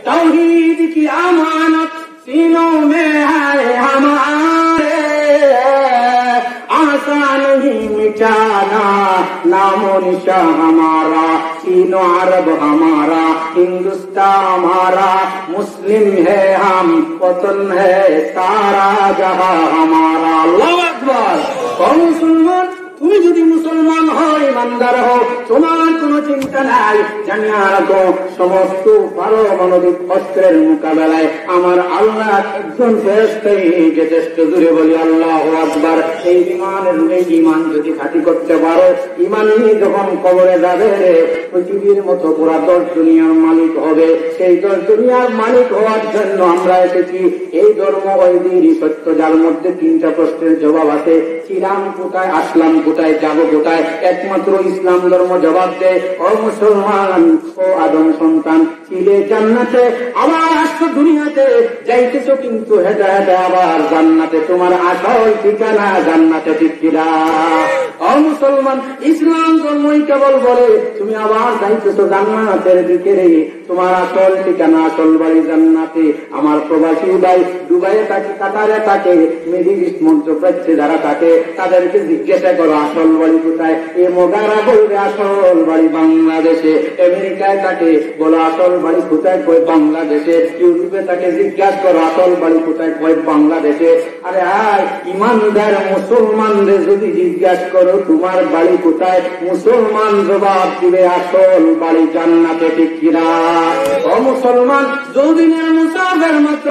तौहीद की अमानत सीनों में है हमारे, आसान नहीं मिटाना नामो निशा हमारा, तीनों अरब हमारा, हिंदुस्तान हमारा, मुस्लिम है हम, वतन है सारा जहां हमारा। अल्लाहु আকবার। मुसलमान তুমি যদি মুসলমান হয়, ইমানদার হও, তোমার কোনো চিন্তা নাই। জানিয়া রাখো, সমস্ত পারমাণবিক অস্ত্রের মোকাবেলায় আমার আল্লাহ একজন ফেরেশতাই যথেষ্ট। দূরে বলি আল্লাহু আকবার। এই ঈমান যদি খাঁটি করতে পারো, ঈমান নিয়ে যখন কবরে যাবে, পৃথিবীর মতো পুরা 10 দুনিয়ার মালিক হবে। সেই 10 দুনিয়ার মালিক হওয়ার জন্য আমরা এসেছি। এই ধর্ম ওই দিনই সত্য, যার মধ্যে 3টা প্রশ্নের জবাব আছে। ছিলাম কোথায়, আসলাম কোথায়, যাবো কোথায়? একমাত্র ইসলাম ধর্ম জবাব দেয়, ও মুসলমান, ও আদম সন্তান, ছিলে জান্নাতে, আবার আসছো দুনিয়াতে, যাইতেছো কিন্তু হেদায়েতে, আবার জান্নাতে। তোমার আসল ঠিকানা জান্নাতে, ঠিক কিনা? ও মুসলমান, ইসলাম ধর্মই কেবল বলে তুমি আবার যাইতেছো জান্নাতের দিকে, রে তোমার আসল ঠিকানা, আসল বাড়ি জান্নাতে। আমার প্রবাসী ভাই দুবাইয়ে থাকে, কাতারে থাকে, মিডিল ইস্ট মধ্যপ্রাচ্যে যারা থাকে, তাদেরকে জিজ্ঞাসা করো আসল বাড়ি কোথায়। এ মোগারা বলবে আসল বাড়ি বাংলাদেশে। আমেরিকায় থাকে, বলো আসল বাড়ি কোথায়, কই বাংলাদেশে। ইউরোপে থাকে, জিজ্ঞাসা করো আসল বাড়ি কোথায়, কই বাংলাদেশে। আরে আয় ইমানদার মুসলমানদের যদি জিজ্ঞাসা করো তোমার বাড়ি কোথায়, মুসলমান জবাব দিবে আসল বাড়ি জান্নাতে, ঠিক কিনা? ও মুসলমান, যৌদিনের মুসাফির মাত্র।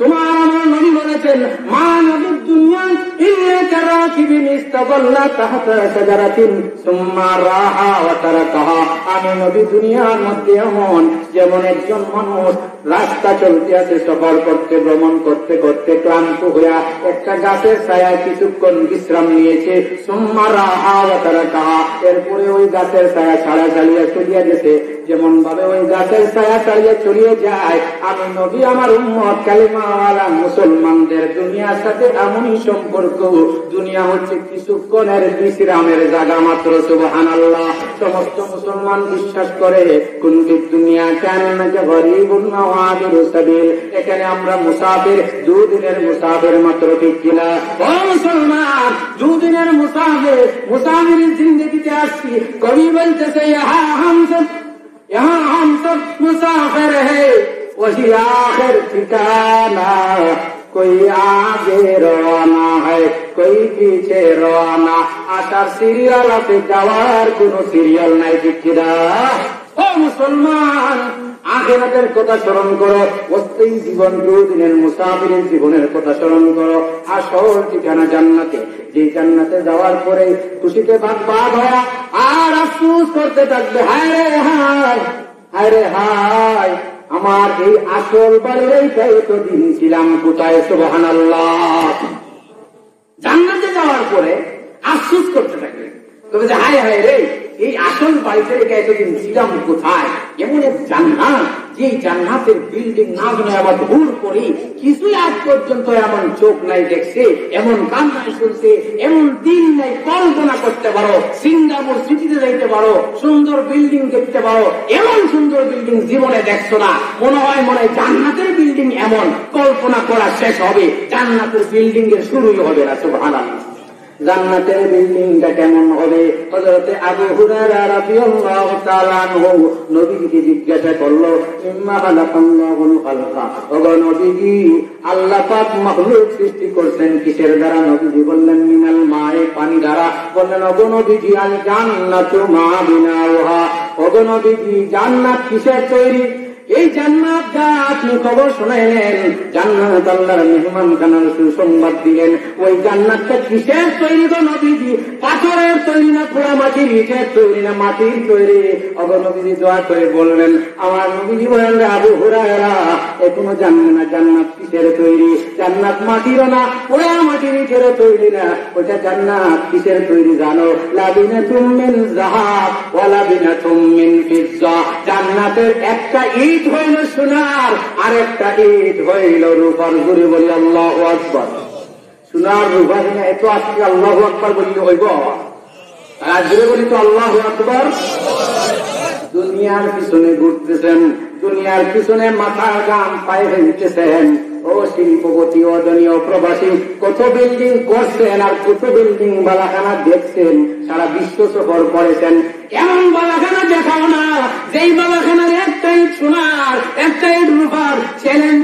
তোমার আমার নবী বলেছেন, মা নবীর দুনিয়া ইন্নাকা রাকিবিন ইস্তাযাল্লা তাহতা শাজারাতিন সুম্মা রাহা ওয়া তারাকাহা। আমি নবী দুনিয়ার মধ্যে এমন যেমন একজন মানুষ রাস্তা চলতে আছে, সফর করতে, ভ্রমণ করতে করতে ক্লান্ত হইয়া একটা গাছের ছায়ায় কিছুক্ষণ বিশ্রাম নিয়েছে। সুম্মা রাহা ওয়া তারাকাহা, এরপরে ওই গাছের ছায়া ছাড়া চালিয়ে চলিয়া গেছে। যেমন ভাবে ওই গাছের ছায়া চালিয়ে চলিয়ে যায়, আমি নবী আমার উম্মত কালিমাওয়ালা মুসলমানদের দুনিয়ার সাথে এমনই সম্পর্ক। দুনিয়া হচ্ছে কিছুক্ষণের বিশ্রামের জায়গা মাত্র। সুবহানাল্লাহ। সমস্ত মুসলমান বিশ্বাস করে কুনফি দুনিয়া কান্নাকা গরীবুন ওয়া আবিরু সাবিল, এখানে আমরা মুসাফির, 2 দিনের মুসাফির মাত্র, ঠিক কিনা? ও মুসলমান, 2 দিনের মুসাফির, মুসাফিরের জিন্দেগিতে আসছি। কবি বলতেছে, यहाँ हम सब मुसाफिर है, वही आखिर ठिकाना। कोई आगे रवाना है, कोई पीछे रवाना। आसार সিরিয়াল আছে, যাওয়ার কোন সিরিয়াল নাই, ঠিক কিনা? ও মুসলমান, আখিরাতের কথা স্মরণ করো, অস্থায়ী জীবন, 2 দিনের মুসাফিরের জীবনের কথা স্মরণ করো। আসল ঠিকানা জান্নাতে। যে জান্নাতে যাওয়ার পরে খুশিতে ভাগ হয়া আর আফসোস করতে থাকবে, হায় রে হায়, হায় রে হায়, আমার এই আসল বাড়ির এইটাই এতদিন ছিলাম কোথায়। সুবহানাল্লাহ। জান্নাতে যাওয়ার পরে আফসোস করতে থাকবে, তবে যে হায় হায় রে, এই আসল বাড়িতে রেখে এতদিন ছিলাম কোথায়। এমন এক জান্নাত, যে জান্নাতের বিল্ডিং না জন্য আবার ভুল করি, কিছুই আজ পর্যন্ত এমন চোখ নাই দেখছে, এমন কান নাই শুনছে, এমন দিন নাই কল্পনা করতে পারো। সিঙ্গাপুর সিটিতে যাইতে পারো, সুন্দর বিল্ডিং দেখতে পারো, এমন সুন্দর বিল্ডিং জীবনে দেখছো না। মনে হয় জান্নাতের বিল্ডিং এমন, কল্পনা করা শেষ হবে, জান্নাতের বিল্ডিং এর শুরুই হবে না। সুবহানাল্লাহ। জান্নাতের বিল্ডিংটা কেমন হবে? হযরতে আবু হুরায়রা রাদিয়াল্লাহু তাআলা আনহু নবীকে জিজ্ঞাসা করলো, ইম্মা খালাকাল্লাহুল খালকা, ওগো নবীজি, আল্লাহ পাক মাখলুক সৃষ্টি করছেন কিসের দ্বারা? নবীজি বললেন, মিনাল মায়ে, পানি দ্বারা। বললেন, ওগো নবীজি, আল জান্নাতু মা বিনাউহা, ওগো নবীজি, জান্নাত কিসের তৈরি? এই জান্নাত যা আপনি খবর শোনাইলেন, জান্নাত আল্লাহর মেহমান খানার সুসংবাদ দিলেন, ওই জান্নাতটা কিসের তৈরি গো নবীজি? পাথরের তৈরি না পোড়া মাটির ইটের তৈরি না মাটির তৈরি? ওগো নবীজি দোয়া করে বললেন। আমার নবীজি বলেন, আবু হুরায়রা, এখনো জানবে না জান্নাত কিসের তৈরি। জান্নাত মাটিরও না, পোড়া মাটির ইটেরও তৈরি না। ওটা জান্নাত কিসের তৈরি জানো? লাবিনাতুম মিন যাহাব ওয়া লাবিনাতুম মিন ফিজ্জা। জান্নাতের একটা ইট হইল সোনার, আর একটা ইট হইল রূপার। জোরে বলি আল্লাহু আকবার। সোনার রূপা এত আজকে আল্লাহু আকবার বললে হইব? আর জোরে বলি তো আল্লাহু আকবার। দুনিয়ার পিছনে ঘুরতেছেন, দুনিয়ার পিছনে মাথার গাম পায়ে ফেলতেছেন। ও শিল্পপতি, অদনীয় প্রবাসী, কত বিল্ডিং করছেন আর কত বিল্ডিং বালাখানা দেখছেন, সারা বিশ্ব সফর করেছেন। এমন বালাখানা দেখাও না যেই বালাখানার একটাই সোনার, একটাই রূপার। চ্যালেঞ্জ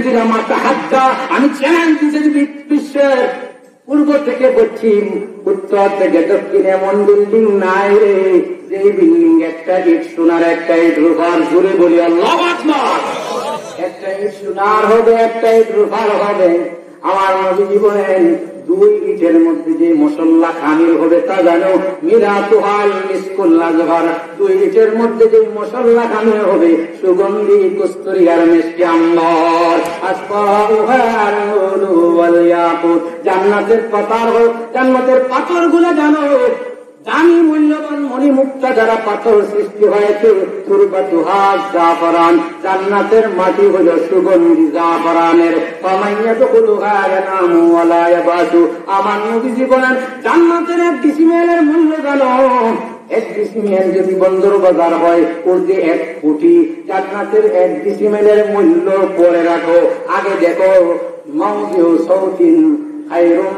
দিলাম একটা হাতটা, আমি চ্যালেঞ্জ দিচ্ছি বিশ্বের পূর্ব থেকে পশ্চিম, উত্তর থেকে দক্ষিণ, এমন বিল্ডিং নাই রে যেই বিল্ডিং একটা ইট সোনার, একটা ইট রূপার। জুড়ে বলি আল্লাহু আকবার। একটা ইট সোনার হবে, একটা ইট রূপার হবে। আমার নবীজি বলেন, দুই ইটের মধ্যে যে মশলা খামির হবে তা জানো, মিরাতুহাল মিসকুল আজহার। দুই ইটের মধ্যে যে মশলা খামির হবে, সুগন্ধি কস্তুরী আর মিষ্টি আম্বর। আসফাউহাল লুলু ওয়াল ইয়াকুত। জান্নাতের পাথর গুলো জানো, দামি মূল্যবান মণিমুক্তা যারা পাথর সৃষ্টি হয়েছে, তুরবাতুহা জাফরান। জান্নাতের মাটি হল সুগন্ধি জাফরানের। ফামাইয়াদখুলুহা ইয়ানামু ওয়া লা ইয়াবাসু। আমার নবীজি বলেন, জান্নাতের এক ডিসিমেলের মূল্য জানো? এক ডিসিমেল যদি বন্দর বাজার হয়, ওর যে 1 কোটি। জান্নাতের 1 ডিসিমেলের মূল্য পরে রাখো, আগে দেখো। মাউযিউ সাউতিন খায়রুম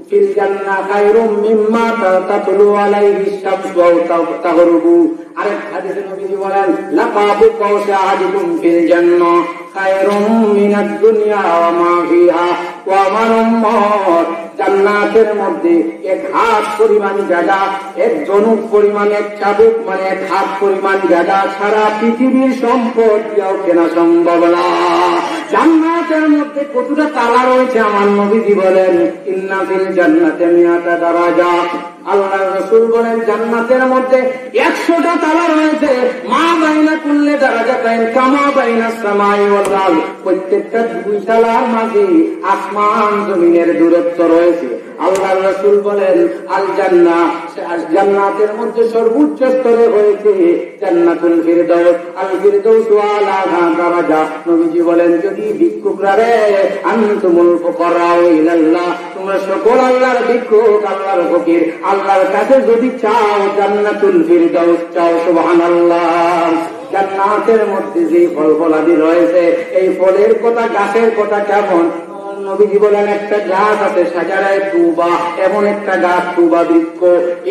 ফিল জান্নাহ খায়রুম মিম্মা তাতলু আলাইহি শামসু ওয়া তাগরুবু। আরেক হাদিসে নবীজি বলেন, লাকাবু কাওসা আহাদিকুম ফিল জান্নাহ খায়রুম মিনাদ দুনিয়া ওয়া মা ফিহা ওয়া মান উম্মাত। জান্নাতের মধ্যে 1 হাত পরিমাণ জায়গা, 1 জনুক পরিমাণ, 1 চাবুক মানে 1 হাত পরিমাণ জায়গা সারা পৃথিবীর সম্পদ দিয়েও কেনা সম্ভব না। জান্নাতের মধ্যে কতটা তালা রয়েছে আমার নবীজি বলেন, ইন্না ফিল জান্নাতি মিয়াতা দারাজা। আল্লাহর রাসূল বলেন, জান্নাতের মধ্যে 100টা তালা রয়েছে। মা বাইনা কুল্লি দারাজাতাইন কামা বাইনা সামাই ওয়াল আরদ। প্রত্যেকটা 2 তালার মাঝে আসমান জমিনের দূরত্ব রয়েছে। আল্লাহর রাসূল বলেন, আল জান্নাহ, জান্নাতের মধ্যে সর্বোচ্চ স্তরে হয়েছে জান্নাতুল ফিরদাউস। আল ফিরদাউস আলা দারাজা। নবীজি বলেন, যদি ভিক্ষুকরা রে, আনতুমুল ফুকারা ইলাল্লাহ, তোমরা সকল আল্লাহর ভিক্ষুক, আল্লাহর ফকির, আল্লাহর কাছে যদি চাও জান্নাতুল ফিরদাউস চাও। সুবহানাল্লাহ। জান্নাতের মধ্যে যে ফল ফলাদি রয়েছে, এই ফলের কথা, গাছের কথা কেমন? নবীজি বলেন, একটা গাছ আছে সাজারায় তুবা, এমন একটা গাছ তুবা বৃক্ষ।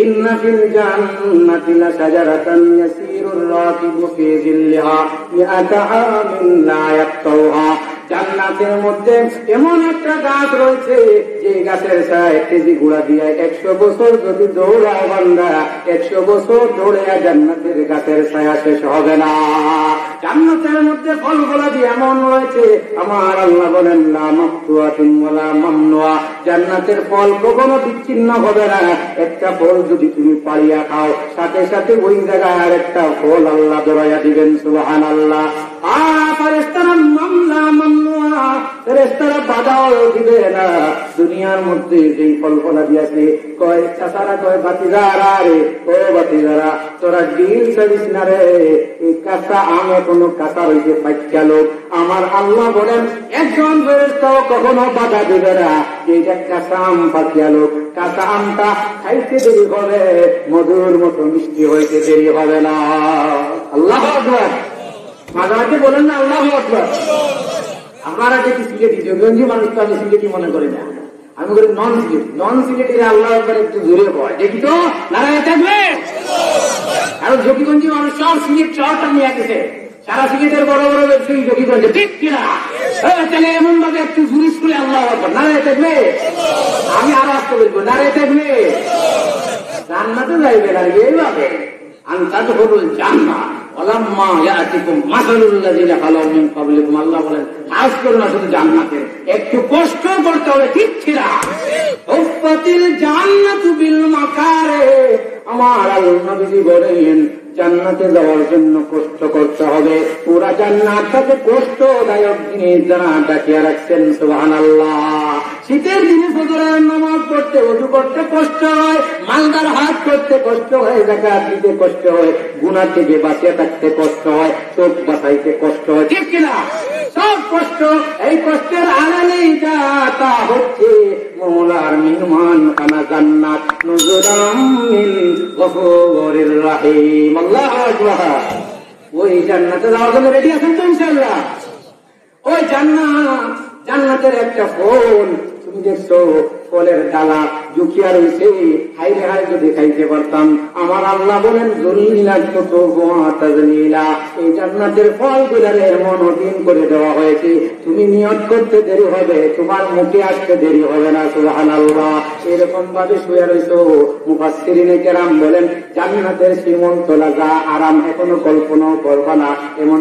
ইন্না ফিল জান্নাতি লাশাজারাতান ইয়াসিরুর রাকিবু ফি জিল্লিহা মিআতা আমিন লা ইয়াকতাউহা। জান্নাতের মধ্যে এমন একটা গাছ রয়েছে, যে গাছের ছায়া তেজি ঘোড়া দিয়ে 100 বছর যদি দৌড়ায় বান্দা, 100 বছর দৌড়ে জান্নাতের গাছের ছায়া শেষ হবে না। জান্নাতের মধ্যে ফলগুলা দিয়ে এমন রয়েছে, আমার আল্লাহ বলেন, লা মাকতুআতুন ওয়ালা মামনুআ। জান্নাতের ফল কখনো বিচ্ছিন্ন হবে না। একটা ফল যদি তুমি পাড়িয়া খাও, সাথে সাথে ওই জায়গায় আরেকটা ফল আল্লাহ ধরাইয়া দিবেন। সুবহানাল্লাহ। ফেরেশতারা মামলা মামনুআ, ফেরেশতারা বাধাও দিবে না। দুনিয়ার মধ্যে যেই ফল ফলা দিয়েছে, কয় চাচারা, কয় বাতিজারা রে, ও বাতিজারা, তোরা ডিল সারিস না রে। এই কাঁচা আম এখনো কাঁচা রয়েছে, পাইকা লোক। আমার আল্লাহ বলেন, একজন ফেরেশতাও কখনো বাধা দিবে না। এইটা কাঁচা আম, পাকিয়া লোক। কাঁচা আমটা খাইতে দেরি হবে, মধুর মতো মিষ্টি হইতে দেরি হবে না। আল্লাহু আকবার। মাঝে বলেন না আল্লাহু আকবার। আপনারা যে কি সিলেটি, যোগী মানুষ তো আমি সিলেটি মনে করি না, আমি বলি নন সিলেটির আল্লাহ আকবার একটু জোরে হয়, দেখি তো নারায় থাকবে। আর যোগীগঞ্জি মানুষ সব সিলেট শহরটা নিয়ে গেছে, সারা সিলেটের বড় বড় ব্যবসায়ী যোগীগঞ্জে, ঠিক কিনা? তাহলে এমন ভাবে একটু জুরিস করে আল্লাহ আকবার, নারায় থাকবে। আমি আরো আসতে বলবো, নারায় থাকবে। জান্নাতে যাইবে না এইভাবে, আনতাদ হল জান্নাত। ওয়ালাম্মা ইয়াতিকুম মাসালুল্লাযিনা খালাউ মিন ক্বাবলিকুম। আল্লাহ বলেন, আজ করো না শুধু জান্নাতের, একটু কষ্ট করতে হবে, ঠিক ছিলা। উফাতিল জান্নাতু বিল মাকারে। আমার আল্লাহ নবী বলেন, জান্নাতে যাওয়ার জন্য কষ্ট করতে হবে। পুরা জান্নাতটাকে কষ্টদায়ক জিনিস যারা ডাকিয়ে রাখছেন। সুবহানাল্লাহ। শীতের দিনে ফজরের নামাজ পড়তে, ওযু করতে কষ্ট হয়, মালদার হাত করতে কষ্ট হয়, যাকাত দিতে কষ্ট হয়, গুনাহ থেকে বাঁচিয়ে থাকতে কষ্ট হয়, চোখ বাঁচাইতে কষ্ট হয়, ঠিক কিনা? সব কষ্ট। এই কষ্টের আড়ালেই তা হচ্ছে মওলার মেহমান খানা জান্নাত, নুজুরাম মিন গফুরির রহিম। আল্লাহু আকবার। ওই জান্নাতে যাওয়ার জন্য রেডি আছেন তো ইনশাআল্লাহ? ওই জান্নাতের একটা ফল তুমি দেখছো, ফলের ডালা ঝুঁকিয়া রয়েছে, হাইরে হাই যদি খাইতে পারতাম। আমার আল্লাহ বলেন এই জান্নাতের ফল গুলারে এমন অধীন করে দেওয়া হয়েছে, তুমি নিয়ত করতে দেরি হবে, তোমার মুখে আসতে দেরি হবে না। সুবহানাল্লাহ। এরকম ভাবে শুয়ে রয়েছো। মুফাসসিরিনে কেরাম বলেন জান্নাতের শ্রীমন্ত লাগা আরাম এখনো কল্পনাও করবা না। এমন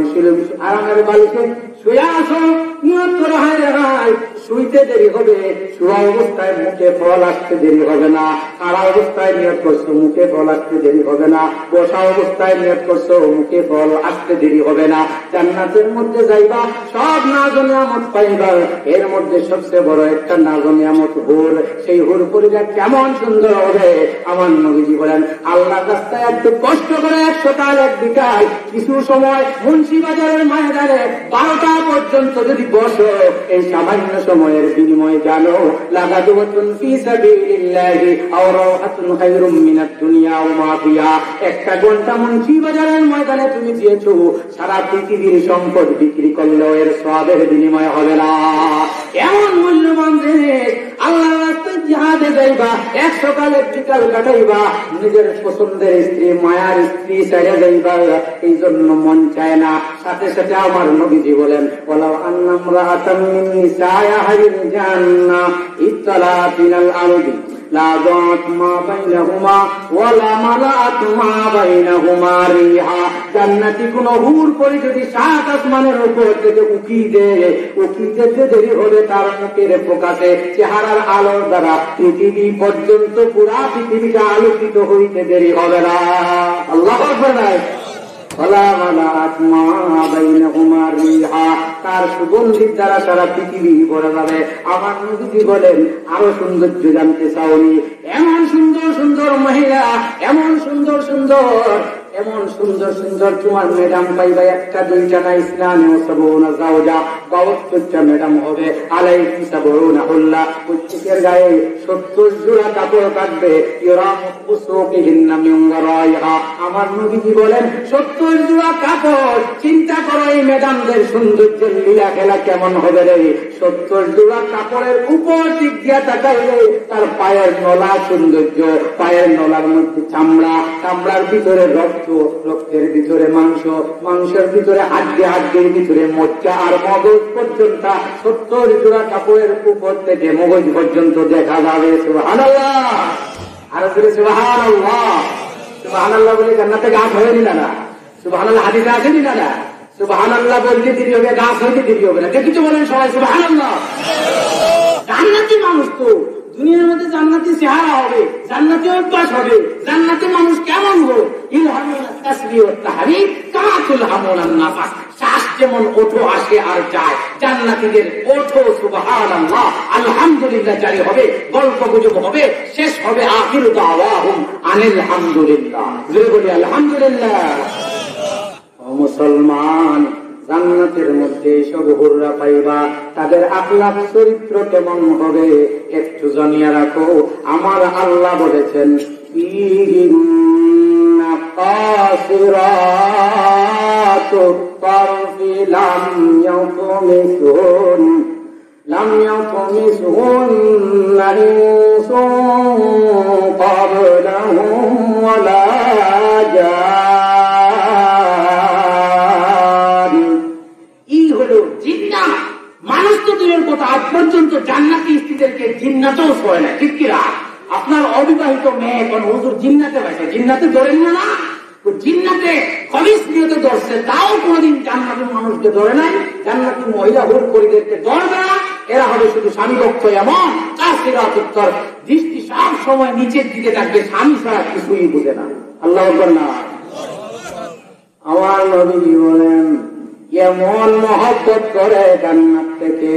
আরামের বালিশে শুয়ে আসো, নিয়ত করো হায় হায় শুইতে দেরি হবে, শুয়া অবস্থায় মুখে ফল আসতে দেরি হবে না। খাড়া অবস্থায় নিয়ত করছো, মুখে ফল আসতে দেরি হবে না। বসা অবস্থায় নিয়ত করছো, মুখে ফল আসতে দেরি হবে না। জান্নাতের মধ্যে যাইবা, সব নাজ নিয়ামত পাইবা। এর মধ্যে সবচেয়ে বড় একটা নাজ নিয়ামত হুর। সেই হুর পরিবার কেমন সুন্দর হবে। আমার নবীজি বলেন আল্লাহ রাস্তায় একটু কষ্ট করে 100 কাল এক বিকাল কিছু সময় মুন্সিবাজারের ময়দানে 12টা পর্যন্ত যদি বসো, এই সামান্য সময়ের বিনিময়ে জানো লাগাদুওয়াতুন ফি সাবিলিল্লাহি আও রাওহাতুন খায়রুম মিনাদ দুনিয়া ওয়া মা ফিহা। 1 ঘন্টা মুন্সিবাজারের ময়দানে তুমি দিয়েছো, সারা পৃথিবীর সম্পদ বিক্রি করলেও এর সওয়াবের বিনিময় হবে না। এমন মূল্যবান জিনিস। আল্লাহর রাস্তায় জিহাদে যাইবা, 100 কাল এক বিকাল কাটাইবা, নিজের পছন্দের স্ত্রী মায়ার স্ত্রী ছেড়ে যাইবা, এই জন্য মন চায় না। সাথে সাথে আমার নবীজি বলেন ওয়ালাউ আন্না ইমরাআতাম মিন নিসাই আহলিল জান্নাহ ইত্তালাত মিনাল আরদি লা যাত মা বাইনাহুমা ওয়ালা মালাআত মা বাইনাহুমা রিহা। জান্নাতি কোন হুর পরি যদি 7 আসমানের উপর থেকে উকি যেতে দেরি হবে, তার মুখের প্রকাশে চেহারার আলোর দ্বারা পৃথিবী পর্যন্ত পুরা পৃথিবীটা আলোকিত হইতে দেরি হবে না। আল্লাহু আকবার। তার সুগন্ধির দ্বারা সারা পৃথিবী ভরে যাবে। আমার নবীজি বলেন আরো সৌন্দর্য জানতে চাওনি? এমন সুন্দর সুন্দর মহিলা, এমন সুন্দর সুন্দর তোমার ম্যাডাম পাইবা, 1টা 2টা না, ইসলামে 72 ম্যাডাম হবে। আলাইহি সাবরুনা হুল্লা, প্রত্যেকের গায়ে 70 জোড়া কাপড় কাটবে। আমার নবীজি বলেন 70 জোড়া কাপড়। চিন্তা করো এই ম্যাডামদের সৌন্দর্যের লীলা খেলা কেমন হবে রে। 70 জোড়া কাপড়ের উপর দিক দিয়া তাকাইলে তার পায়ের নলা সৌন্দর্য, পায়ের নলার মধ্যে চামড়া, চামড়ার ভিতরে রক্ত, রক্তের ভিতরে মাংস, মাংসের ভিতরে হাড্ডি, হাড্ডির ভিতরে মজ্জা আর মগজ পর্যন্ত 70 জোড়া কাপড়ের উপর থেকে মগজ পর্যন্ত দেখা যাবে। সুবহানাল্লাহ। আর সুবহানাল্লাহ। সুবহানাল্লাহ বলে জান্নাতে গাছ হয়ে নিল না? সুবহানাল্লাহ হাদিসে আছে নি না? সুবহানাল্লাহ বলতে দেরি হবে, গাছ হইতে দেরি হবে না। কিছু বলেন সবাই সুবহানাল্লাহ। জান্নাতি মানুষ তো দুনিয়ার মধ্যে জান্নাতি চেহারা হবে, জান্নাতি অভ্যাস হবে, জান্নাতি মানুষ কেমন হোক, ইলহামুল তাসবিহ ওয়াত তাহরিক কামা তুলহামুন নাফাস। শ্বাস যেমন ওঠো আসে আর যায়, জান্নাতীদের ওঠো সুবহানাল্লাহ আলহামদুলিল্লাহ জারি হবে, গল্প গুজব হবে, শেষ হবে আখির দাওয়াহুম আনিল হামদুলিল্লাহ। জোরে বলি আলহামদুলিল্লাহ। ও মুসলমান, জান্নাতের মধ্যে সব হুররা পাইবা, তাদের আখলাক চরিত্র কেমন হবে একটু জানিয়ে রাখো। আমার আল্লাহ বলেছেন ফীহিন্না কাসিরাতুত তারফি লাম ইয়াতমিসহুন্না ইনসুন ক্বাবলাহুম ওয়ালা জান। এই হলো জিন্নাত। মানুষ তো দূরের কথা, আজ পর্যন্ত জান্নাতি স্ত্রীদেরকে জিন্নাতেও শোয় না। ঠিক কিনা? আপনার অবিবাহিত মেয়ে এখন হুজুর জিন্নাতে পাইছে, জিন্নাতে ধরেন না? জিন্নাতে খবিস নিয়তে ধরছে, তাও কোনদিন জান্নাতি মানুষকে ধরে নাই। জান্নাতি মহিলা হুর পরিদেরকে ধরবে না। এরা হবে শুধু স্বামী ভক্ত। এমন কাসিরাত উত্তর, দৃষ্টি সব সময় নিচের দিকে থাকবে, স্বামী ছাড়া কিছুই বুঝে না। আল্লাহু আকবার না। আমার নবী বলেন এমন মহব্বত করে জান্নাত থেকে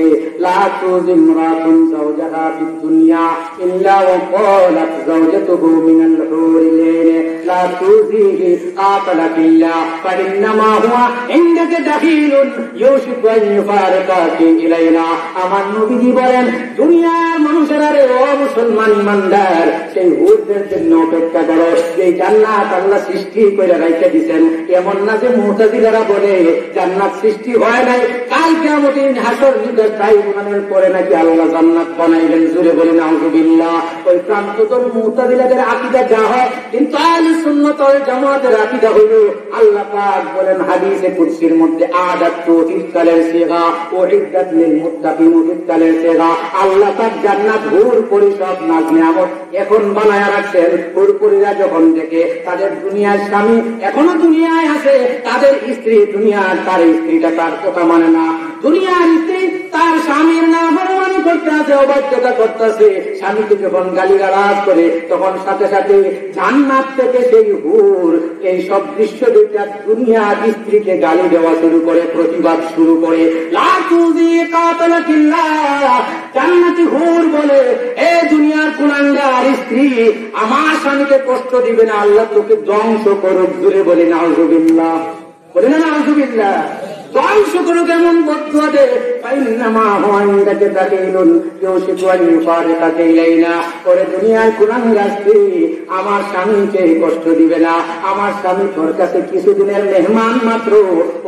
লা তুযিমরাতুন যাওজাহা ফিদ দুনিয়া ইল্লা ওয়া ক্বালাত যাওজাতুহু মিনাল হুরিল আইন লা তুযিহি কাতালাকিল্লা ফাইন্নামা হুয়া ইনদাকা দাখিলুন ইউশিকু আন ইউফারিকাকি ইলাইনা। আমার নবীজি বলেন, দুনিয়ার মানুষেরা রে ও মুসলমান ইমানদার, সেই হুরদের জন্য অপেক্ষা করো যে জান্নাত আল্লাহ সৃষ্টি করে রাইখে দিয়েছেন। এমন না যে মুতাজিলারা বলে জান্নাত সৃষ্টি হয় নাই, কাল কিয়ামতের দিন হাসর যুগের ট্রাইব্যুনালের পরে নাকি আল্লাহ জান্নাত বানাইবেন। জুড়ে বলেন আউযুবিল্লাহ। ওই প্রান্ততর মুতাজিলাদের আকীদা যা হয়, কিন্তু আহলে সুন্নাত ওয়াল জামাতের আকীদা হলো আল্লাহ পাক বলেন হাদিসে কুদসির মধ্যে আদাতু ইফতালের সিগা ও ইদ্দাত লিল মুত্তাকিন ইফতালের সিগা। আল্লাহ পাক জান্নাত হুর পরিষদ নাজ নিয়ামত এখন বানায়া রাখছেন। হুরপুরীরা যখন থেকে তাদের দুনিয়ার স্বামী এখনো দুনিয়ায় আছে, তাদের স্ত্রী দুনিয়ার তার স্ত্রীটা তার কথা মানে না, দুনিয়ার স্ত্রী তার স্বামীর না বরমানি করতে আছে, অবাধ্যতা করতেছে। স্বামীকে যখন গালিগালাজ করে তখন সাথে সাথে জান্নাত থেকে সেই হুর এই সব দৃশ্য দেখে দুনিয়ার স্ত্রীকে গালি দেওয়া শুরু করে, প্রতিবাদ শুরু করে। লা তুযি কাতালাকিল্লাহ, জান্নাতি হুর বলে, এ দুনিয়ার কুলাঙ্গার স্ত্রী, আমার স্বামীকে কষ্ট দিবে না, আল্লাহ তোকে ধ্বংস করুক। জুড়ে বলে নাউযুবিল্লাহ, বলে না নাউযুবিল্লাহ। ধ্বংস করুক এমন বদদুয়া দে। ফাইন্নামা হুয়া ইনদাকা দাখিলুন ইউশিকু আন ইউফারিকাকা ইলাইনা। ওরে দুনিয়ার কুলাঙ্গার স্ত্রী, আমার স্বামীকে কষ্ট দিবে না, আমার স্বামী তোর কাছে কিছুদিনের মেহমান মাত্র,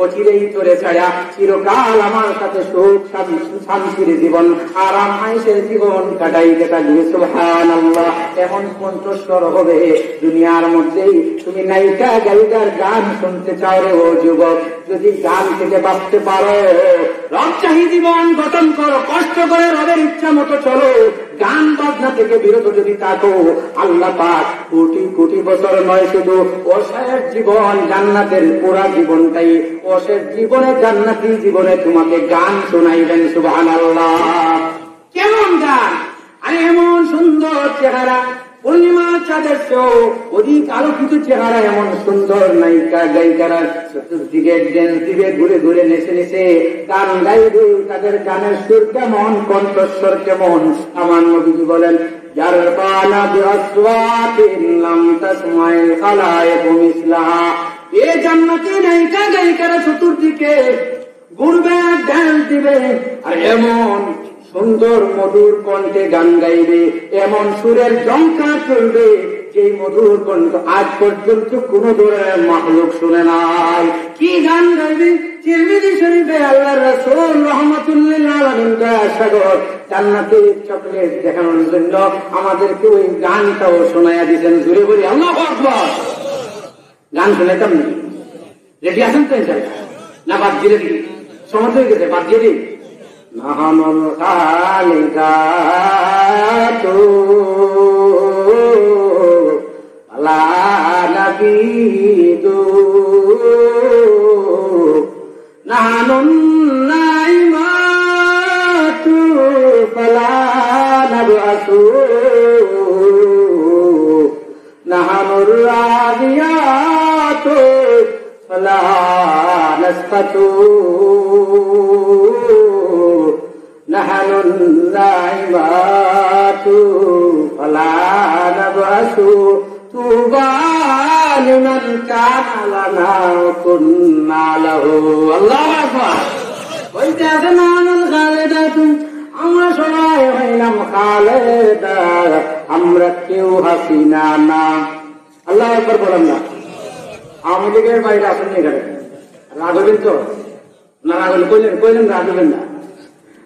অচিরেই তোরে ছাড়া চিরকাল আমার সাথে সুখ শান্তির জীবন, আরাম আয়েশের জীবন কাটাইতে থাকবে। সুবহানাল্লাহ। এমন কণ্ঠস্বর হবে দুনিয়ার মধ্যেই। তুমি নায়িকা গায়িকার গান শুনতে চাও রে ও যুবক, যদি গান থেকে বাঁচতে পারো, রবচাহী জীবন গঠন করো, কষ্ট করে রবের ইচ্ছা মতো চলো, গান বাজনা থেকে বিরত যদি থাকো, আল্লাহ পাক কোটি কোটি বছর নয়, শুধু অশেষ জীবন জান্নাতের পুরা জীবনটাই, অশেষ জীবনে জান্নাতি জীবনে তোমাকে গান শোনাইবেন। সুবহানাল্লাহ। কেমন গান? আরে এমন সুন্দর চেহারা, পূর্ণিমা চাঁদের চেয়েও অধিক আলোকিত চেহারা, এমন সুন্দর নায়িকা গায়িকারা চতুর্দিকে ড্যান্স দিবে, ঘুরে ঘুরে নেচে নেচে গান গাইবে। তাদের গানের সুর কেমন, কণ্ঠস্বর কেমন? আমার নবীজি বলেন, ইয়ারফানা বিআসওয়াতিন লাম তাসমাইল খালায়েকু মিসলাহা। এই জান্নাতি নায়িকা গায়িকারা চতুর্দিকে ঘুরবে, ড্যান্স দিবে, আর এমন সুন্দর মধুর কণ্ঠে গান গাইবে, এমন সুরের ঝংকার চলবে, যে মধুর কণ্ঠ আজ পর্যন্ত কোন ধরনের মাখলুক শুনে নাই। কি গান গাইবে? তিরমিজি শরীফে আল্লাহর রাসূল রাহমাতুল্লিল আলামিন সাগর জান্নাতের চকলেট দেখানোর জন্য আমাদেরকে ওই গানটাও শোনায়া দিয়েছেন। জুড়ে বলি আল্লাহু আকবার। গান শুনাইতাম নাকি? রেডি আছেন তো ইনশাআল্লাহ? না বাদ দিয়ে দিই? সময় হয়ে গেছে, বাদ দিয়ে দিই? নাহানুল খালিকাতু আলা নাবিদু নাহানুন নাইমাতু ফালা নাবআসু নাহানুর রাদিয়াতু ফালা নাসকাতু নাহানুন নাইমাতু ফালা নাবআসু তুবা লিমান কানা লানা কুন্না লাহু। আল্লাহু আকবার। বলতে আছে নাহানুল খালিদাতু, আমরা সবাই হইলাম খালেদা, আমরা কেউ হাসিনা না। আল্লাহু আকবার বলেন না। আওয়ামী লীগের বাইরে আসেন এখানে, রাগবেন তো না? রাগবেন, কইলেন রাগবেন না।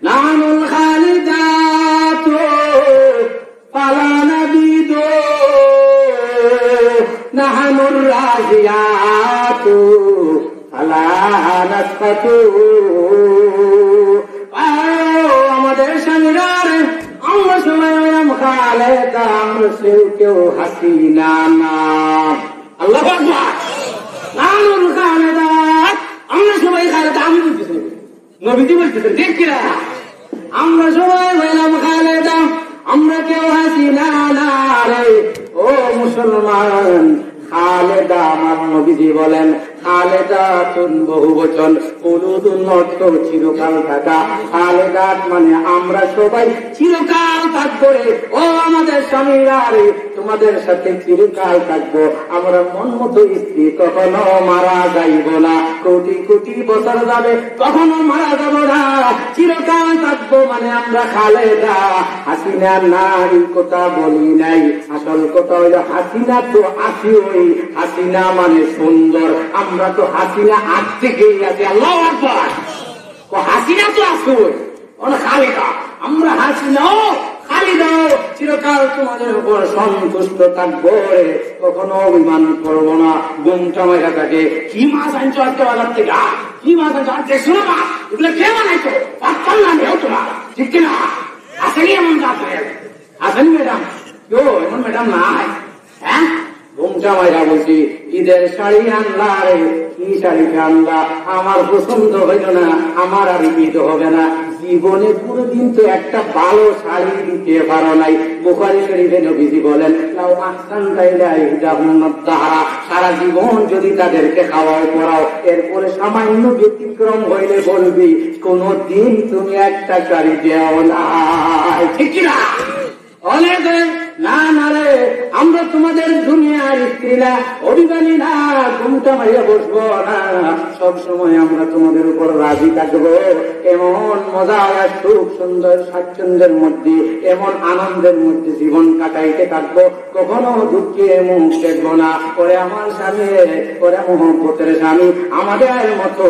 নাহানুল খালিদাতু ফালা নাবিদু নাহানুর রাজিয়াতু ফালা নাসকাতু। আমাদের স্বামীরা, আমরা সবাই খালেদা, আমরা কেউ হাসিনা না। আল্লাহু আকবার। নাহানুল খালেদা, আমরা সবাই খালেদা। আমি বলতেছি, নবীজি বলতেছেন, ঠিক কিনা? আমরা সবাই হইলাম খালেদা, আমরা কেউ হাসিনা না রে। ও মুসলমান, খালেদা আমার নবীজি বলেন খালেদাতুন বহুবচন, খুলুদুন অর্থ চিরকাল থাকা, খালেদাত মানে আমরা সবাই চিরকাল থাকবো রে। ও আমাদের স্বামীরা রে, তোমাদের সাথে চিরকাল থাকবো। আমরা মন মতো স্ত্রী কখনো মারা যাইব না, কোটি কোটি বছর যাবে কখনো মারা যাব না, চিরকাল থাকবো মানে আমরা খালেদা। হাসিনা না এই কথা বলি নাই, আসল কথা হইল হাসিনা তো আসি, ওই হাসিনা মানে সুন্দর। আমরা তো হাসিনা আজ থেকেই আছি। আল্লাহু আকবার। হাসিনা তো আসি ওই খালেদা, আমরা হাসিনাও খালিদাও চিরকাল তোমাদের উপর সন্তুষ্ট থাকবো, কখনো অভিমান করবো না। গুমটা মেঘা থাকে, কি মাছ আনছো আজকে বাজার থেকে, কি মাছ আনছো আজকে, শোনো মা এগুলো কে বানাইছো, পারতাম না নেও তোমার, ঠিক কিনা? আসেনি এমন আসেনি ম্যাডাম, কেউ এমন ম্যাডাম নাই। হ্যাঁ গুমটা মেঘা বলছি, ঈদের শাড়ি আনলা রে, কি শাড়ি আনলা, আমার পছন্দ হইল না, আমার আর ঈদ হবে না। জীবনে পুরোদিন তো একটা ভালো শাড়ি দিতে পারো নাই। বুখারী শরীফে নবীজি বলেন, লাউ আহসানতা ইলাইহিম দাহরা, সারা জীবন যদি তাদেরকে খাওয়াও পড়াও, এরপরে সামান্য ব্যতিক্রম হইলে বলবি কোন দিন তুমি একটা শাড়ি দেও না, ঠিক না? অনেক না না রে, আমরা তোমাদের দুনিয়ার স্ত্রী না, অভিমানী না, ঘুমটা মারিয়া বসবো না, সব সময় আমরা তোমাদের উপর রাজি থাকবো। এমন মজা আর সুখ সুন্দর স্বাচ্ছন্দ্যের মধ্যে, এমন আনন্দের মধ্যে জীবন কাটাইতে থাকবো, কখনো দুঃখে মুখ দেখবো না। ওরে আমার স্বামী, ওরে মোহব্বতের স্বামী, আমাদের মতো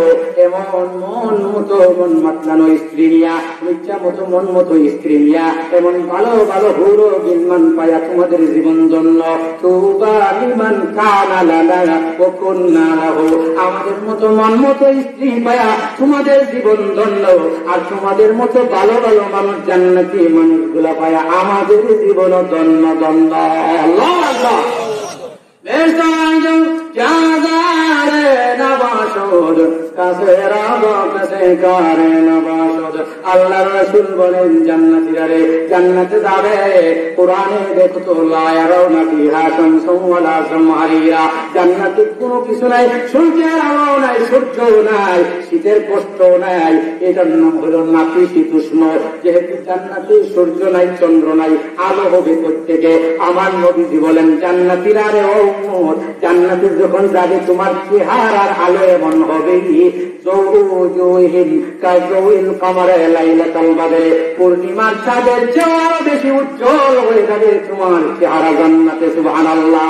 এমন মন মতো মন মাতলানো স্ত্রী নিয়া, ইচ্ছা মতো মন মতো স্ত্রী নিয়া, এমন ভালো ভালো হুরো বিমান পায়া তোমাদের জীবন জন্য, তুবা বিমান কানা লানা ও কন্যা লাহু, আমাদের মতো মন মতো স্ত্রী পায়া তোমাদের জীবন ধন্য, আর তোমাদের মতো ভালো ভালো মানুষ জান্নাতি মানুষগুলা পায়া আমাদের জীবন ধন্য ধন্য। আল্লাহু আকবার। আল্লাহ রাসূল বলেন, জান্নাতীরা রে জান্নাতে যাবে, কোরআনে দেখতো লা ইয়ারাউনা ফিহা শামসুন ওয়ালা জামহারিরা, জান্নাতে কোনো কিছু নাই, সূর্যের আলো নাই, সূর্য নাই, শীতের কষ্ট নাই, এটার নাম হলো নাতিশীতোষ্ণ। যেহেতু জান্নাতে সূর্য নাই, চন্দ্র নাই, আলো হবে প্রত্যেকে। আমার নবীজি বলেন, জান্নাতীরা রে ও উম্মত, জান্নাতে যখন যাবে তোমার চেহারার আলো এমন হবে, পূর্ণিমার চাঁদের চেয়ে আরো বেশি উজ্জ্বল হয়ে যাবে তোমার চেহারা জান্নাতে। সুবহানাল্লাহ।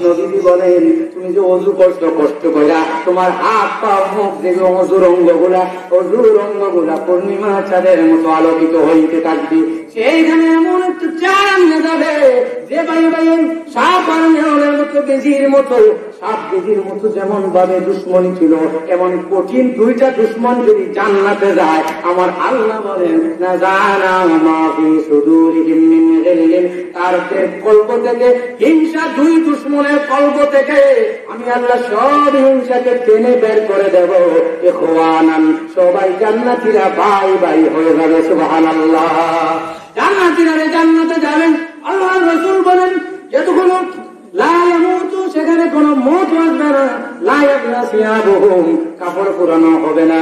নবীজি বলেন, তুমি যে অজু করছো কষ্ট কইরা, তোমার হাত পা মুখ দেখে অজুর অঙ্গগুলা পূর্ণিমা চাঁদের মতো আলোকিত হইতে থাকবে। সেইখানে এমন একটু চাঁদ যাবে যে সাপ আর নেওয়ালের মতো, বেজির মতো, সাপ বেজির মতো যেমন ভাবে দুশ্মনী ছিল, এমন কঠিন দুইটা দুশ্মন যদি জান্নাতে যায়, আমার আল্লাহ বলেন না জানা মাফি সুদুরিহিম মিন গিল্লিন, তার কল্প থেকে হিংসা, দুই দুশ্মনের কল্প থেকে আমি আল্লাহ সব হিংসাকে টেনে বের করে দেব। ইখওয়ানান, সবাই জান্নাতীরা ভাই ভাই হয়ে যাবে। সুবহানাল্লাহ। জান্নাতীরা জান্নাতে যাবেন। আল্লাহ রাসূল বলেন, যতক্ষণ লা ইয়ামুতু, সেখানে কোনো মওত আসবে না, লা ইয়াবলা সিয়াবুহুম, কাপড় পুরানো হবে না,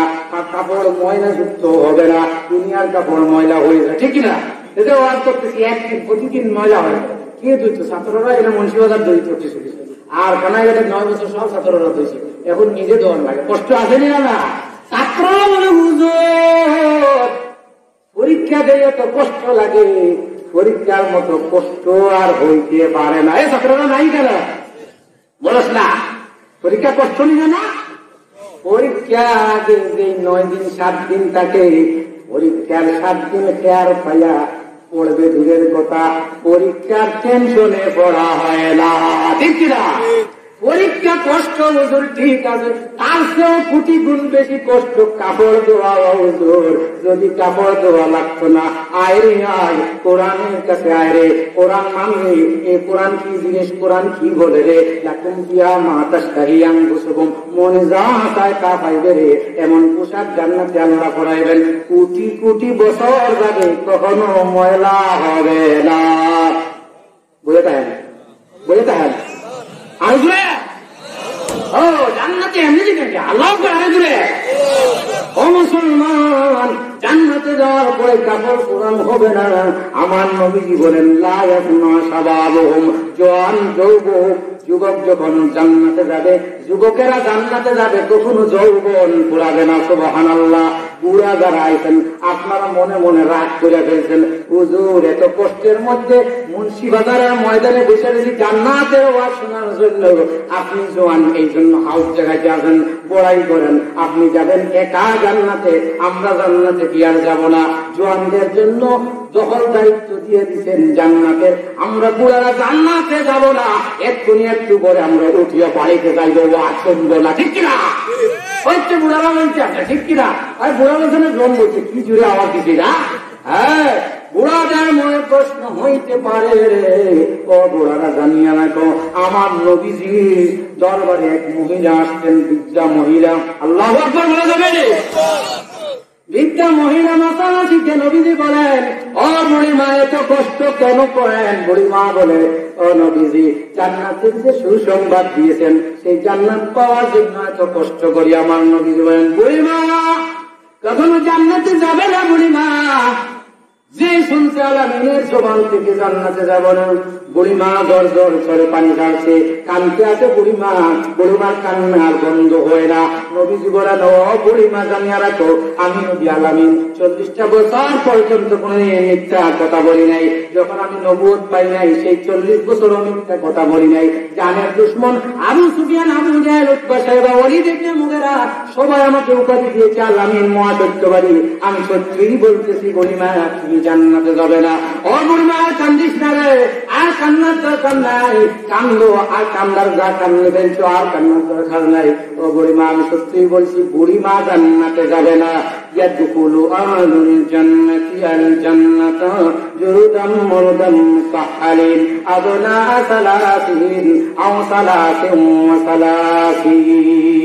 কাপড় ময়লা যুক্ত হবে না, দুনিয়ার কাপড় ময়লা হয়ে যায়, ঠিক না? এটা ওয়াজ করতেছি, একদিন প্রতিদিন ময়লা হয়, কে ধুইতো? ছাত্ররা। এটা মুন্সিবাজার ধুইতো কিছু কিছু, আর কানাইঘাটে 9 বছর সব ছাত্ররা ধুইছে, এখন নিজে ধোয়ার লাগে, কষ্ট আসেনি না? ছাত্ররা বলে, হুজুর পরীক্ষা দিয়ে তো কষ্ট লাগে, পরীক্ষার মতো কষ্ট আর হইতে পারে না। এই ছাত্ররা নাই কেন বলস না? পরীক্ষা কষ্ট নিবে না? পরীক্ষা 9 দিন 7 দিন থাকে, পরীক্ষার 7 দিন খেয়ার পাইয়া পড়বে দূরের কথা, পরীক্ষার টেনশনে পড়া হয় না, ঠিক না? পরীক্ষা কষ্ট হুজুর, ঠিক আছে, তার চেয়েও কোটি গুণ বেশি কষ্ট কাপড় ধোয়া। হুজুর যদি কাপড় ধোয়া লাগতো না, আয়রে আয় কোরআনের কাছে, আয়রে কোরআন মানবে। এই কোরআন কি জিনিস, কোরআন কি বলে রে, লাকুম ফিহা মা তাশতাহি আনফুসুকুম, মনে যা চায় তা পাইবে রে, এমন পোশাক জান্নাতে আল্লাহ পরাইবেন, কোটি কোটি বছর যাবে কখনো ময়লা হবে না। বুঝে থাকেন, বুঝে থাকেন। ও জান্নাত জান্নাতে এমনি দেখে আল্লাহ আরে দূরে। ও মুসলমান, জান্নাতে যাওয়ার পরে কাপড় পুরান হবে না। আমার নবীজি বলেন লা ইয়াকুনা শাবাবুহুম, জওয়ান যুবক যুবক যখন জান্নাতে যাবে, যুবকেরা জান্নাতে যাবে কখনো যৌবন পুরাবে না। সুবহানাল্লাহ। বুড়া যারা আইছেন আপনারা মনে মনে রাগ করে ফেলছেন, হুজুর এত কষ্টের মধ্যে মুন্সিবাজারের ময়দানে বসে রয়েছি জান্নাতের ওয়াজ শোনার জন্য, আপনি জোয়ান এই জন্য হাউস জায়গায় যাবেন, বড়াই করেন। আপনি যাবেন একা জান্নাতে, আমরা জান্নাতে কি আর যাব না? জোয়ানদের জন্য দখল দায়িত্ব দিয়ে দিচ্ছেন জান্নাতের, আমরা বুড়ারা জান্নাতে যাব না। এক্ষুনি একটু পরে আমরা উঠিয়ে বাড়িতে যাইব, ওয়াজ শুনবো না, ঠিক কিনা? হচ্ছে বুড়ারা বলছে আছে, ঠিক কিনা? আর বুড়া বলছে জন বলছে কি জুড়ে আওয়াজ দিচ্ছি না? হ্যাঁ, বুড়াদের মনে প্রশ্ন হইতে পারে রে, ও বুড়ারা জানিয়া রাখো আমার নবীজি দরবারে এক মহিলা আসতেন, বৃদ্ধা মহিলা। আল্লাহু আকবার বলা যাবে? বৃদ্ধা মহিলা মাসালা শিখে নবীজি বলেন, ও বুড়িমা এত কষ্ট কেন করেন? বুড়িমা বলে, ও নবীজি জান্নাতের যে সুসংবাদ দিয়েছেন সেই জান্নাত পাওয়ার জন্য এত কষ্ট করি। আমার নবীজি বলেন, বুড়িমা কখনো জান্নাতে যাবে না বুড়িমা, যে শুনছে আলামিনের জবান থেকে জান্নাতে যাব না। বুড়িমা দর দর করে পানি ঢালছে, কানতে আছে বুড়িমা, বুড়িমার কান্না আর বন্ধ হয় না। নবীজি বলেন, ও বুড়িমা জানিয়া রাখো আমি নবী আলামিন 40টা বছর পর্যন্ত কোন মিথ্যা কথা বলি নাই। যখন আমি নবুয়ত পাই নাই সেই 40 বছরও মিথ্যা কথা বলি নাই। জানের দুশমন আবু সুফিয়ান, আবু জাহেল, উতবা সাহেবা, ওয়ালিদ ইবনে মুগীরা সবাই আমাকে উপাধি দিয়েছে আলামিন মহাসত্যবাদী। আমি সত্যিই বলতেছি বুড়িমা তুমি জান্নাতে যাবে না। ও বুড়িমা কান্দিস না রে, আর কান্নার দরকার নাই, কান্দো আর কান্দার যা কান্না পেয়েছো আর কান্নার দরকার নাই। ও বুড়িমা আমি সত্যিই বলছি বুড়িমা জান্নাতে যাবে না। ইয়াদখুলু আহলুল জান্নাতি আল জান্নাতা জুরুদাম মুরদাম কাহালিন আদনা সালাসিন আও সালাসিন ওয়া সালাসিন।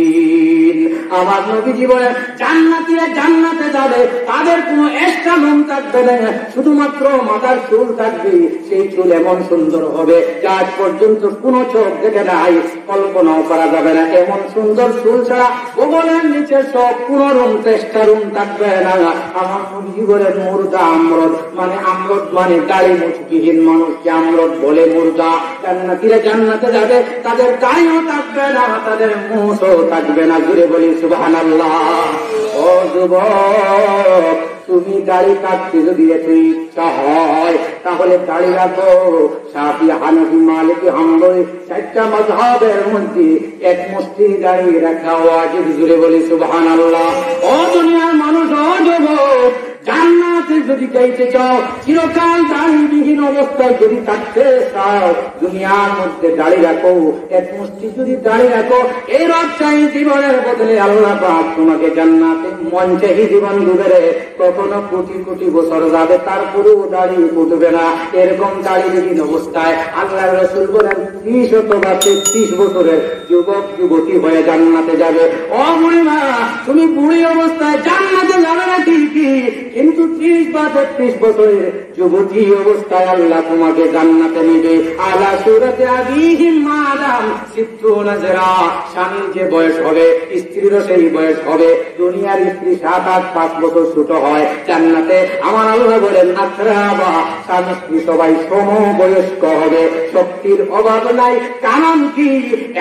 আমার নবীজি বলেন জান্নাতীরা জান্নাতে যাবে, তাদের কোনো এক্সট্রা লোম থাকবে না, শুধুমাত্র মাথার চুল থাকবে। সেই চুল এমন সুন্দর হবে যা আজ পর্যন্ত কোন চোখ দেখে নাই, কল্পনাও করা যাবে না। এমন সুন্দর চুল ছাড়া ভূগোলের নিচে সব কোন রুম চেষ্টা রুম থাকবে না। আমার নবীজি বলেন মুর্দা আমরদ, মানে আমরদ মানে দাড়ি মুচকিহীন মানুষকে আমরদ বলে মুর্দা। জান্নাতীরা জান্নাতে যাবে, তাদের দাড়িও থাকবে না, তাদের মুছও থাকবে না। জুড়ে বলি সুবহানাল্লাহ। ও যুবক তুমি দাড়ি কাটতে যদি এত ইচ্ছা হয় তাহলে দাড়ি রাখো। শাফি, হানাফি, মালিকি, হাম্বলি 4টা মাযহাবের মধ্যে এক মুষ্টি দাড়ি রাখা ওয়াজিব। জুড়ে বলি সুবহানাল্লাহ। ও দুনিয়ার মানুষ, ও যুবক জান্নাতে যদি যাইতে চাও, চিরকাল দাড়িবিহীন অবস্থায় যদি থাকতে চাও, দুনিয়ার মধ্যে দাড়ি রাখো, এক মুষ্টি যদি দাড়ি রাখো, এই রাজশাহী জীবনের বদলে আল্লাহ পাক তোমাকে জান্নাতে মঞ্চেই জীবন দিবে। কখনো কোটি কোটি বছর যাবে তারপরেও দাড়ি ফুটবে না। এরকম দাড়িবিহীন অবস্থায় আল্লাহ রাসূল বলেন 30 অথবা 33 বছরের যুবক যুবতী হয়ে জান্নাতে যাবে। ও বুড়িমা তুমি বুড়ি অবস্থায় জান্নাতে যাবে না ঠিকই, কিন্তু 30 বা 33 বছরের যুবতী অবস্থায় আল্লাহ তোমাকে জান্নাতে নিবে। আলা সূরাতে আবিহিম মাদাম 70 যিরা, স্বামীর যে বয়স হবে স্ত্রীরও সেই বয়স হবে। দুনিয়ার স্ত্রী 7-8-5 বছর ছোট হয়, জান্নাতে আমার আল্লাহ বলেন আত্রাবা, স্বামী স্ত্রী সবাই সমবয়স্ক হবে, শক্তির অভাব নাই। কারণ কি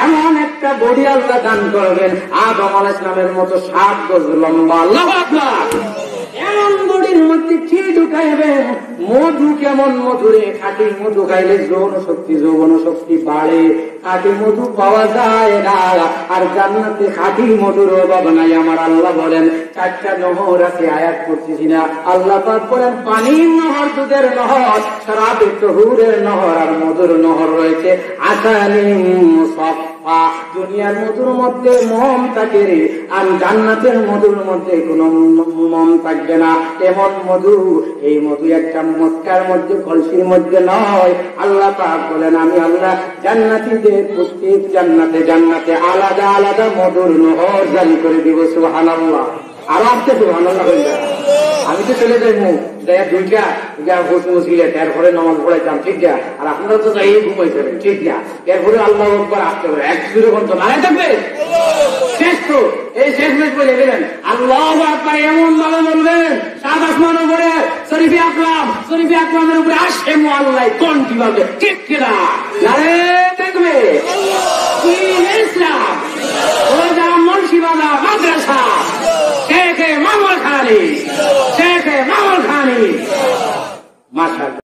এমন একটা বডি আল্লাহ দান করবেন আদম আলাইহিস সালামের মতো 7 গজ লম্বা। আল্লাহু আকবার। এমন বডির মধ্যে কি ঢুকাইবে? মধু কেমন মধুরে, খাঁটি মধু খাইলে যৌন শক্তি যৌবন শক্তি বাড়ে। খাঁটি মধু পাওয়া যায় না, আর জান্নাতে খাঁটি মধুর অভাব নাই। আমার আল্লাহ বলেন 4টা নহর আছে, আয়াত করতেছি না। আল্লাহ পাক বলেন পানির নহর, দুধের নহর, শরাবে তহুরের নহর আর মধুর নহর রয়েছে। আসালিম মুসাফফা, দুনিয়ার মধুর মধ্যে মম থাকে রে, আর জান্নাতের মধুর মধ্যে কোনো মম থাকবে না। এমন মধু, এই মধু একটা মক্কার মধ্যে কলসির মধ্যে নয়। আল্লাহ পাক বলেন আমি আল্লাহ জান্নাতীদের প্রত্যেক জান্নাতে জান্নাতে আলাদা আলাদা মধুর নহর জারি করে দিব। সুবহানাল্লাহ। আর আসতে সুবহানাল্লাহ বলে আমি তো চলে যাই মুখ দেয়া 2টা মুসিলে এরপরে নামাজ পড়াইতাম, ঠিক না? আর আপনারা তো যাই ঘুমাইছিলেন, ঠিক না? এরপরে আল্লাহু আকবার আসতে হবে 1 ঘন্টা নারায় থাকবে। তো এই শেষমেশ বলে দেবেন আল্লাহু আকবার এমন ভাবে বলবেন সাত আসমান উপরে শরীফে আকরামের উপরে আসে মোয়াল্লাই কোন কিভাবে ঠিক কিনা নারে দেখবে ইসলাম ওরা মুন্সিবাদা মাদ্রাসা শেখে মামুল খানি মাশাআল্লাহ।